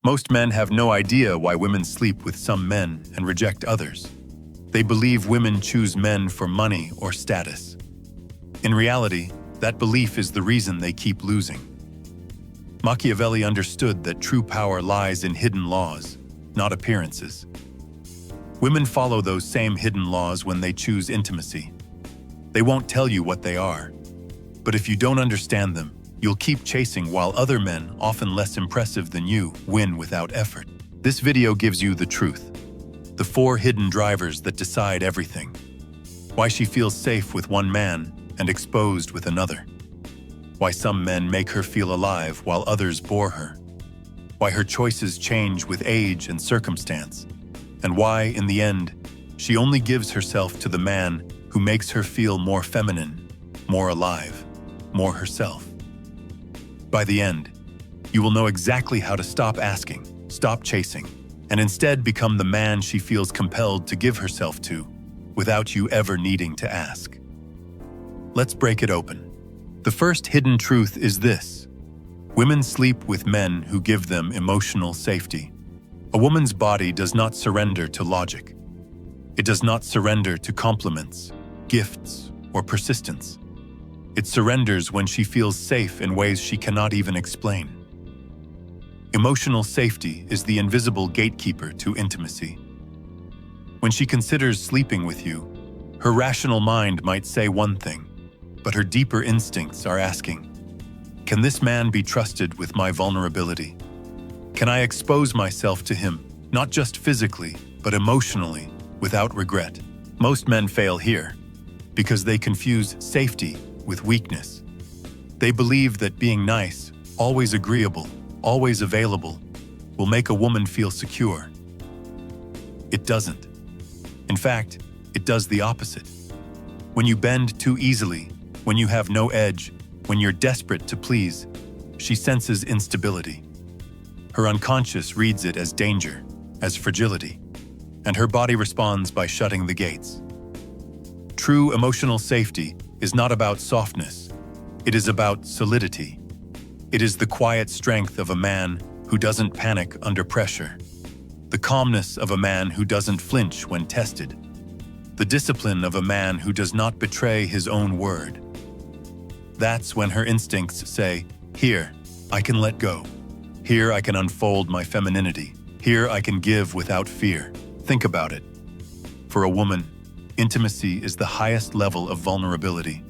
Most men have no idea why women sleep with some men and reject others. They believe women choose men for money or status. In reality, that belief is the reason they keep losing. Machiavelli understood that true power lies in hidden laws, not appearances. Women follow those same hidden laws when they choose intimacy. They won't tell you what they are. But if you don't understand them, you'll keep chasing while other men, often less impressive than you, win without effort. This video gives you the truth. The 4 hidden drivers that decide everything. Why she feels safe with one man and exposed with another. Why some men make her feel alive while others bore her. Why her choices change with age and circumstance. And why, in the end, she only gives herself to the man who makes her feel more feminine, more alive, more herself. By the end, you will know exactly how to stop asking, stop chasing, and instead become the man she feels compelled to give herself to, without you ever needing to ask. Let's break it open. The first hidden truth is this: women sleep with men who give them emotional safety. A woman's body does not surrender to logic. It does not surrender to compliments, gifts, or persistence. It surrenders when she feels safe in ways she cannot even explain. Emotional safety is the invisible gatekeeper to intimacy. When she considers sleeping with you, her rational mind might say one thing, but her deeper instincts are asking, can this man be trusted with my vulnerability? Can I expose myself to him, not just physically, but emotionally, without regret? Most men fail here because they confuse safety with weakness. They believe that being nice, always agreeable, always available, will make a woman feel secure. It doesn't. In fact, it does the opposite. When you bend too easily, when you have no edge, when you're desperate to please, she senses instability. Her unconscious reads it as danger, as fragility, and her body responds by shutting the gates. True emotional safety is not about softness. It is about solidity. It is the quiet strength of a man who doesn't panic under pressure, the calmness of a man who doesn't flinch when tested, the discipline of a man who does not betray his own word. That's when her instincts say, here, I can let go. Here I can unfold my femininity. Here I can give without fear. Think about it. For a woman, intimacy is the highest level of vulnerability.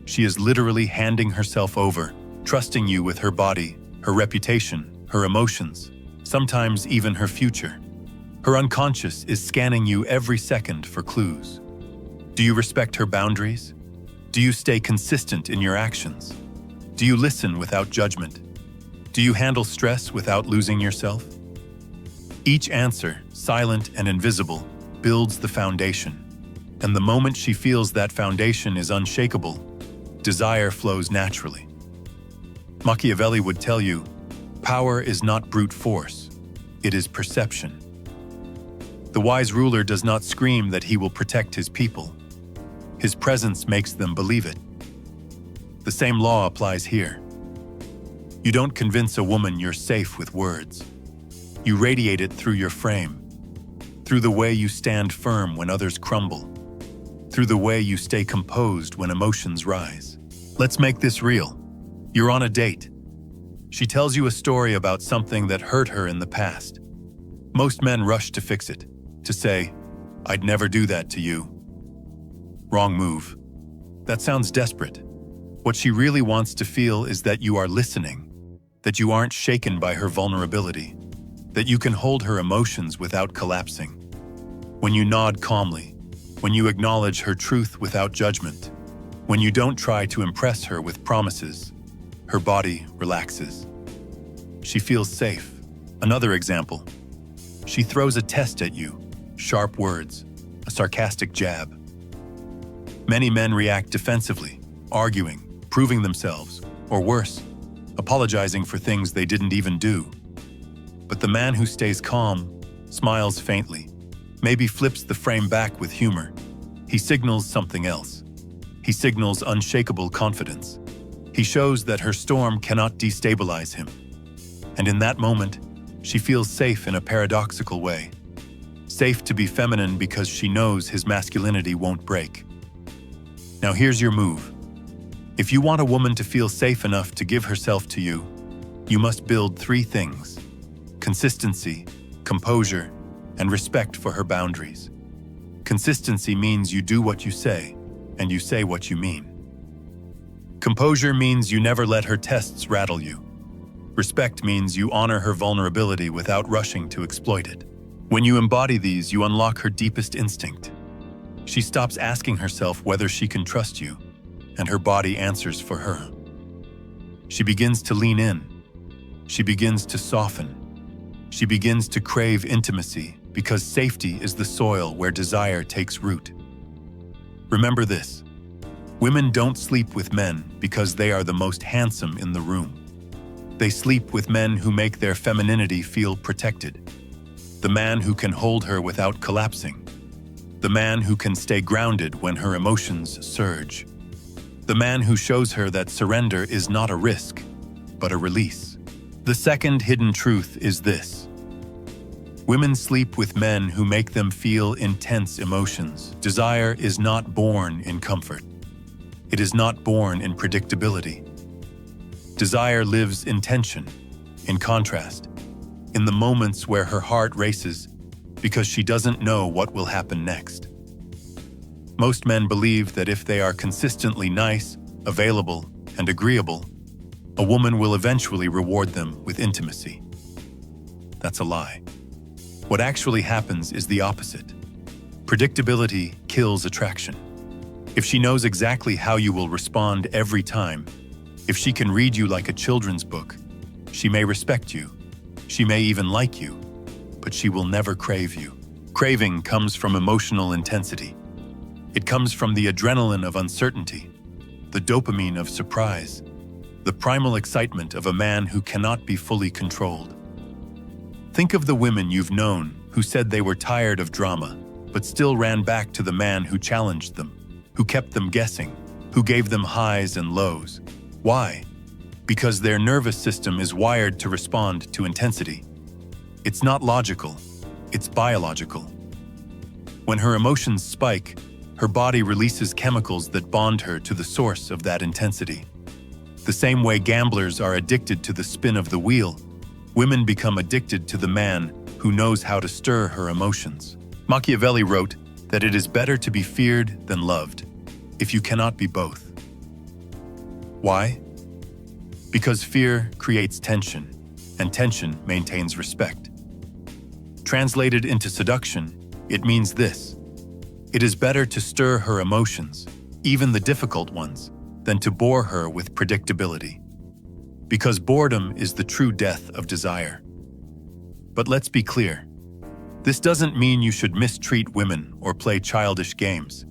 She is literally handing herself over, trusting you with her body, her reputation, her emotions, sometimes even her future. Her unconscious is scanning you every second for clues. Do you respect her boundaries? Do you stay consistent in your actions? Do you listen without judgment? Do you handle stress without losing yourself? Each answer, silent and invisible, builds the foundation. And the moment she feels that foundation is unshakable, desire flows naturally. Machiavelli would tell you, power is not brute force, it is perception. The wise ruler does not scream that he will protect his people. His presence makes them believe it. The same law applies here. You don't convince a woman you're safe with words. You radiate it through your frame, through the way you stand firm when others crumble, through the way you stay composed when emotions rise. Let's make this real. You're on a date. She tells you a story about something that hurt her in the past. Most men rush to fix it, to say, I'd never do that to you. Wrong move. That sounds desperate. What she really wants to feel is that you are listening, that you aren't shaken by her vulnerability, that you can hold her emotions without collapsing. When you nod calmly, when you acknowledge her truth without judgment, when you don't try to impress her with promises, her body relaxes. She feels safe. Another example. She throws a test at you, sharp words, a sarcastic jab. Many men react defensively, arguing, proving themselves, or worse, apologizing for things they didn't even do. But the man who stays calm, smiles faintly, maybe flips the frame back with humor, he signals something else. He signals unshakable confidence. He shows that her storm cannot destabilize him. And in that moment, She feels safe in a paradoxical way. Safe to be feminine because she knows his masculinity won't break. Now here's your move. If you want a woman to feel safe enough to give herself to you, you must build 3 things: consistency, composure, and respect for her boundaries. Consistency means you do what you say, and you say what you mean. Composure means you never let her tests rattle you. Respect means you honor her vulnerability without rushing to exploit it. When you embody these, you unlock her deepest instinct. She stops asking herself whether she can trust you, and her body answers for her. She begins to lean in. She begins to soften. She begins to crave intimacy because safety is the soil where desire takes root. Remember this: women don't sleep with men because they are the most handsome in the room. They sleep with men who make their femininity feel protected. The man who can hold her without collapsing. The man who can stay grounded when her emotions surge. The man who shows her that surrender is not a risk, but a release. The second hidden truth is this: women sleep with men who make them feel intense emotions. Desire is not born in comfort. It is not born in predictability. Desire lives in tension, in contrast, in the moments where her heart races because she doesn't know what will happen next. Most men believe that if they are consistently nice, available, and agreeable, a woman will eventually reward them with intimacy. That's a lie. What actually happens is the opposite. Predictability kills attraction. If she knows exactly how you will respond every time, if she can read you like a children's book, she may respect you. She may even like you, but she will never crave you. Craving comes from emotional intensity. It comes from the adrenaline of uncertainty, the dopamine of surprise, the primal excitement of a man who cannot be fully controlled. Think of the women you've known who said they were tired of drama, but still ran back to the man who challenged them, who kept them guessing, who gave them highs and lows. Why? Because their nervous system is wired to respond to intensity. It's not logical, it's biological. When her emotions spike, her body releases chemicals that bond her to the source of that intensity. The same way gamblers are addicted to the spin of the wheel, women become addicted to the man who knows how to stir her emotions. Machiavelli wrote that it is better to be feared than loved, if you cannot be both. Why? Because fear creates tension, and tension maintains respect. Translated into seduction, it means this: it is better to stir her emotions, even the difficult ones, than to bore her with predictability. Because boredom is the true death of desire. But let's be clear. This doesn't mean you should mistreat women or play childish games.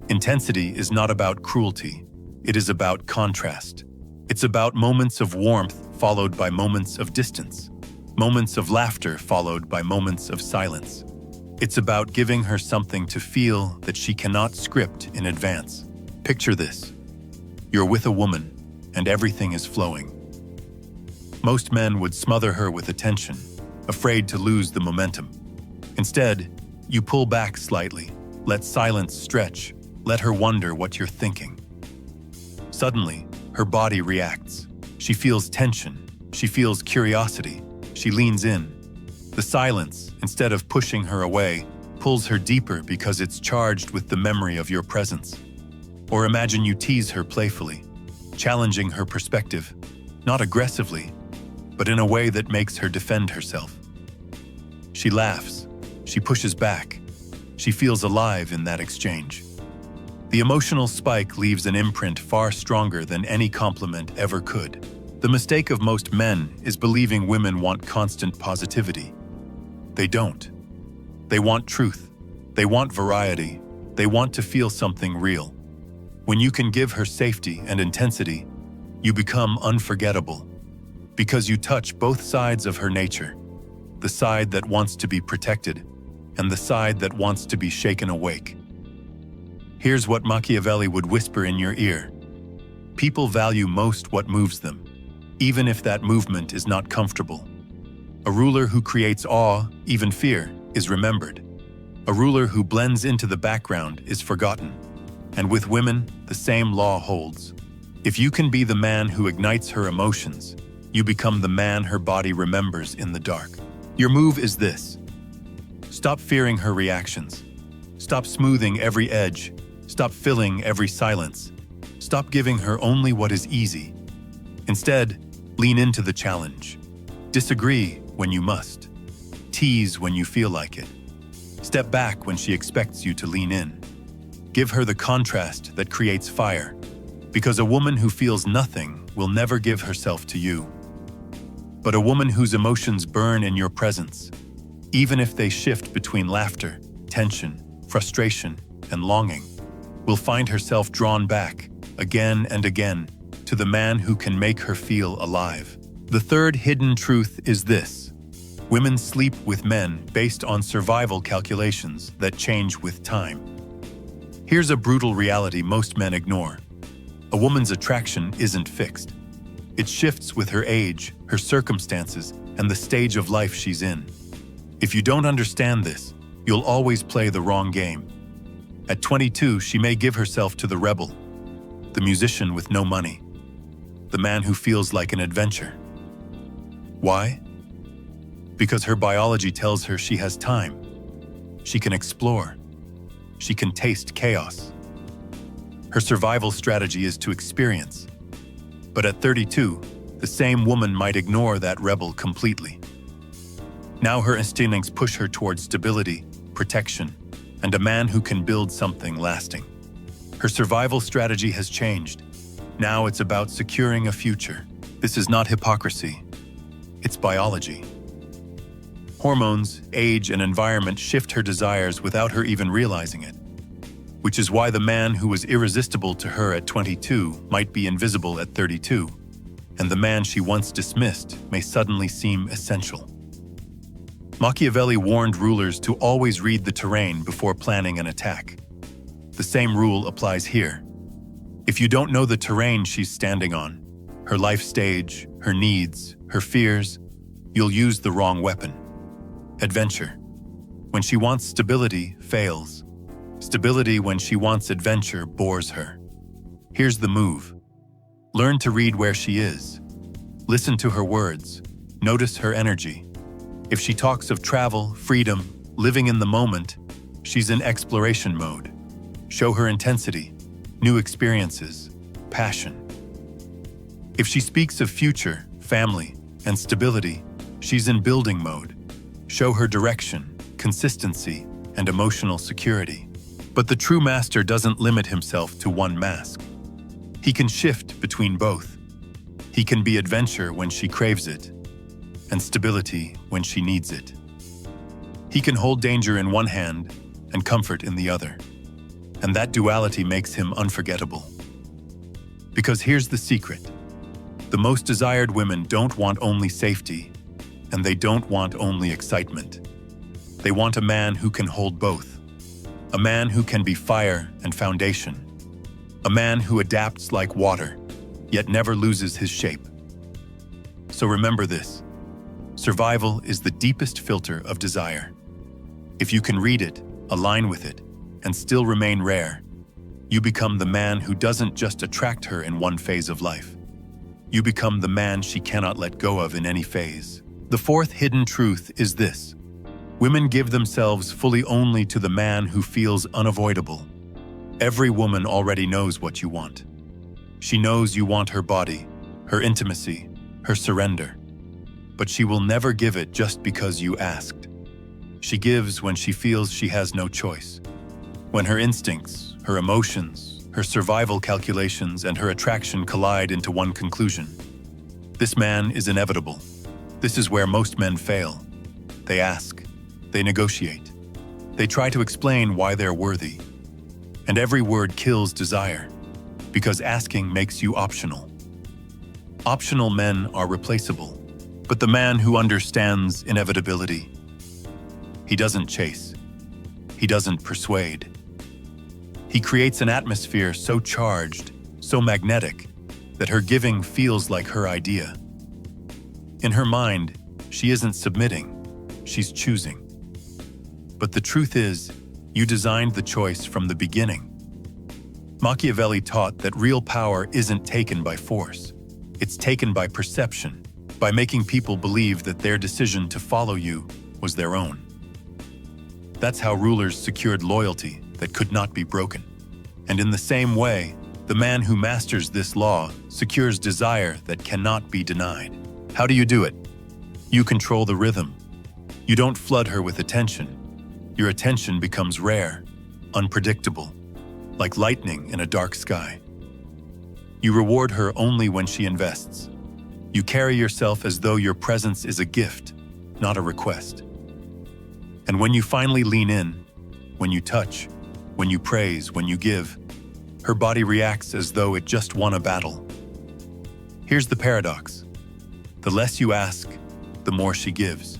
Intensity is not about cruelty. It is about contrast. It's about moments of warmth followed by moments of distance, moments of laughter followed by moments of silence. It's about giving her something to feel that she cannot script in advance. Picture this. You're with a woman, and everything is flowing. Most men would smother her with attention, afraid to lose the momentum. Instead, you pull back slightly, let silence stretch, let her wonder what you're thinking. Suddenly, her body reacts. She feels tension. She feels curiosity. She leans in. The silence, instead of pushing her away, pulls her deeper because it's charged with the memory of your presence. Or imagine you tease her playfully, challenging her perspective, not aggressively, but in a way that makes her defend herself. She laughs. She pushes back. She feels alive in that exchange. The emotional spike leaves an imprint far stronger than any compliment ever could. The mistake of most men is believing women want constant positivity. They don't. They want truth. They want variety. They want to feel something real. When you can give her safety and intensity, you become unforgettable. Because you touch both sides of her nature, the side that wants to be protected and the side that wants to be shaken awake. Here's what Machiavelli would whisper in your ear. People value most what moves them, even if that movement is not comfortable. A ruler who creates awe, even fear, is remembered. A ruler who blends into the background is forgotten. And with women, the same law holds. If you can be the man who ignites her emotions, you become the man her body remembers in the dark. Your move is this. Stop fearing her reactions. Stop smoothing every edge. Stop filling every silence. Stop giving her only what is easy. Instead, lean into the challenge. Disagree when you must. Tease when you feel like it. Step back when she expects you to lean in. Give her the contrast that creates fire, because a woman who feels nothing will never give herself to you. But a woman whose emotions burn in your presence, even if they shift between laughter, tension, frustration, and longing, will find herself drawn back, again and again, to the man who can make her feel alive. The third hidden truth is this. Women sleep with men based on survival calculations that change with time. Here's a brutal reality most men ignore. A woman's attraction isn't fixed. It shifts with her age, her circumstances, and the stage of life she's in. If you don't understand this, you'll always play the wrong game. At 22, she may give herself to the rebel, the musician with no money, the man who feels like an adventure. Why? Because her biology tells her she has time. She can explore. She can taste chaos. Her survival strategy is to experience. But at 32, the same woman might ignore that rebel completely. Now her instincts push her towards stability, protection, and a man who can build something lasting. Her survival strategy has changed. Now it's about securing a future. This is not hypocrisy. It's biology. Hormones, age, and environment shift her desires without her even realizing it. Which is why the man who was irresistible to her at 22 might be invisible at 32, and the man she once dismissed may suddenly seem essential. Machiavelli warned rulers to always read the terrain before planning an attack. The same rule applies here. If you don't know the terrain she's standing on, her life stage, her needs, her fears, you'll use the wrong weapon. Adventure. When she wants stability, fails. Stability when she wants adventure bores her. Here's the move. Learn to read where she is. Listen to her words. Notice her energy. If she talks of travel, freedom, living in the moment, she's in exploration mode. Show her intensity, new experiences, passion. If she speaks of future, family, and stability, she's in building mode. Show her direction, consistency, and emotional security. But the true master doesn't limit himself to one mask. He can shift between both. He can be adventure when she craves it, and stability when she needs it. He can hold danger in one hand and comfort in the other. And that duality makes him unforgettable. Because here's the secret. The most desired women don't want only safety, and they don't want only excitement. They want a man who can hold both. A man who can be fire and foundation. A man who adapts like water, yet never loses his shape. So remember this. Survival is the deepest filter of desire. If you can read it, align with it, and still remain rare, you become the man who doesn't just attract her in one phase of life. You become the man she cannot let go of in any phase. The fourth hidden truth is this. Women give themselves fully only to the man who feels unavoidable. Every woman already knows what you want. She knows you want her body, her intimacy, her surrender. But she will never give it just because you asked. She gives when she feels she has no choice. When her instincts, her emotions, her survival calculations, and her attraction collide into one conclusion. This man is inevitable. This is where most men fail. They ask. They negotiate. They try to explain why they're worthy. And every word kills desire, because asking makes you optional. Optional men are replaceable, but the man who understands inevitability, he doesn't chase. He doesn't persuade. He creates an atmosphere so charged, so magnetic, that her giving feels like her idea. In her mind, She isn't submitting, she's choosing. But the truth is, you designed the choice from the beginning. Machiavelli taught that real power isn't taken by force. It's taken by perception, by making people believe that their decision to follow you was their own. That's how rulers secured loyalty that could not be broken. And in the same way, the man who masters this law secures desire that cannot be denied. How do you do it? You control the rhythm. You don't flood her with attention. Your attention becomes rare, unpredictable, like lightning in a dark sky. You reward her only when she invests. You carry yourself as though your presence is a gift, not a request. And when you finally lean in, when you touch, when you praise, when you give, her body reacts as though it just won a battle. Here's the paradox. The less you ask, the more she gives.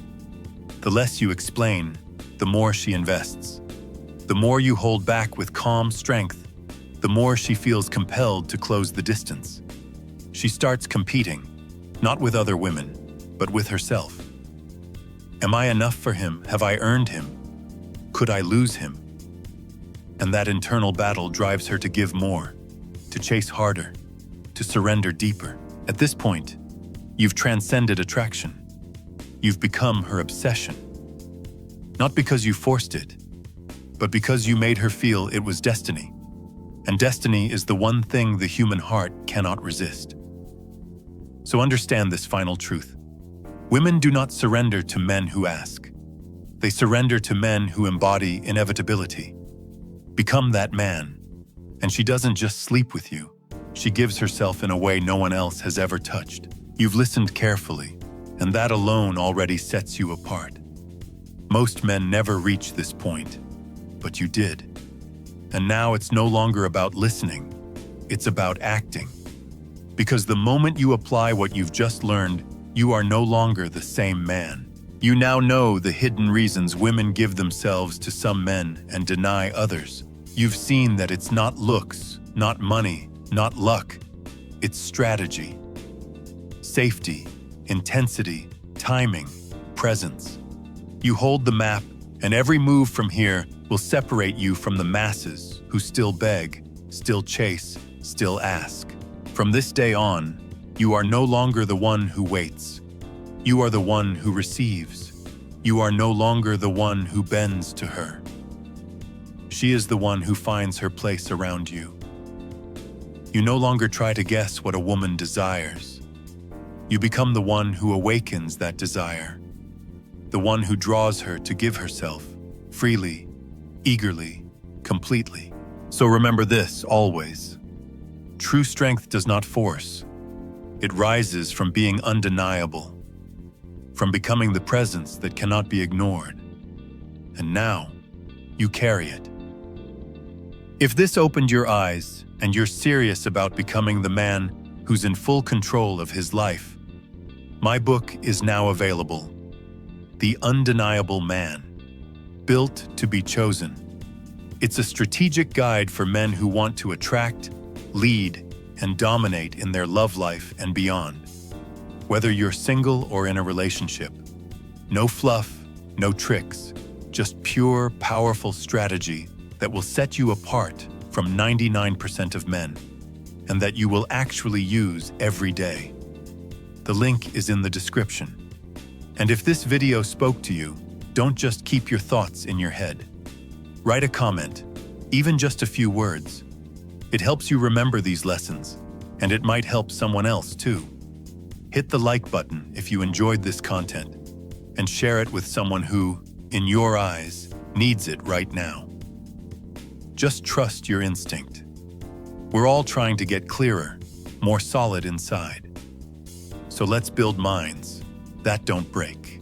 The less you explain, the more she invests. The more you hold back with calm strength, the more she feels compelled to close the distance. She starts competing, not with other women, but with herself. Am I enough for him? Have I earned him? Could I lose him? And that internal battle drives her to give more, to chase harder, to surrender deeper. At this point, you've transcended attraction. You've become her obsession. Not because you forced it, but because you made her feel it was destiny. And destiny is the one thing the human heart cannot resist. So understand this final truth. Women do not surrender to men who ask. They surrender to men who embody inevitability. Become that man. And she doesn't just sleep with you. She gives herself in a way no one else has ever touched. You've listened carefully, and that alone already sets you apart. Most men never reach this point, but you did. And now it's no longer about listening, it's about acting. Because the moment you apply what you've just learned, you are no longer the same man. You now know the hidden reasons women give themselves to some men and deny others. You've seen that it's not looks, not money, not luck. It's strategy, safety, intensity, timing, presence. You hold the map, and every move from here will separate you from the masses who still beg, still chase, still ask. From this day on, you are no longer the one who waits. You are the one who receives. You are no longer the one who bends to her. She is the one who finds her place around you. You no longer try to guess what a woman desires. You become the one who awakens that desire, the one who draws her to give herself, freely, eagerly, completely. So remember this always. True strength does not force. It rises from being undeniable, from becoming the presence that cannot be ignored. And now, you carry it. If this opened your eyes and you're serious about becoming the man who's in full control of his life, my book is now available. The Undeniable Man, Built to be Chosen. It's a strategic guide for men who want to attract, lead, and dominate in their love life and beyond. Whether you're single or in a relationship, no fluff, no tricks, just pure, powerful strategy that will set you apart from 99% of men, and that you will actually use every day. The link is in the description. And if this video spoke to you, don't just keep your thoughts in your head. Write a comment, even just a few words. It helps you remember these lessons, and it might help someone else too. Hit the like button if you enjoyed this content, and share it with someone who, in your eyes, needs it right now. Just trust your instinct. We're all trying to get clearer, more solid inside. So let's build minds that don't break.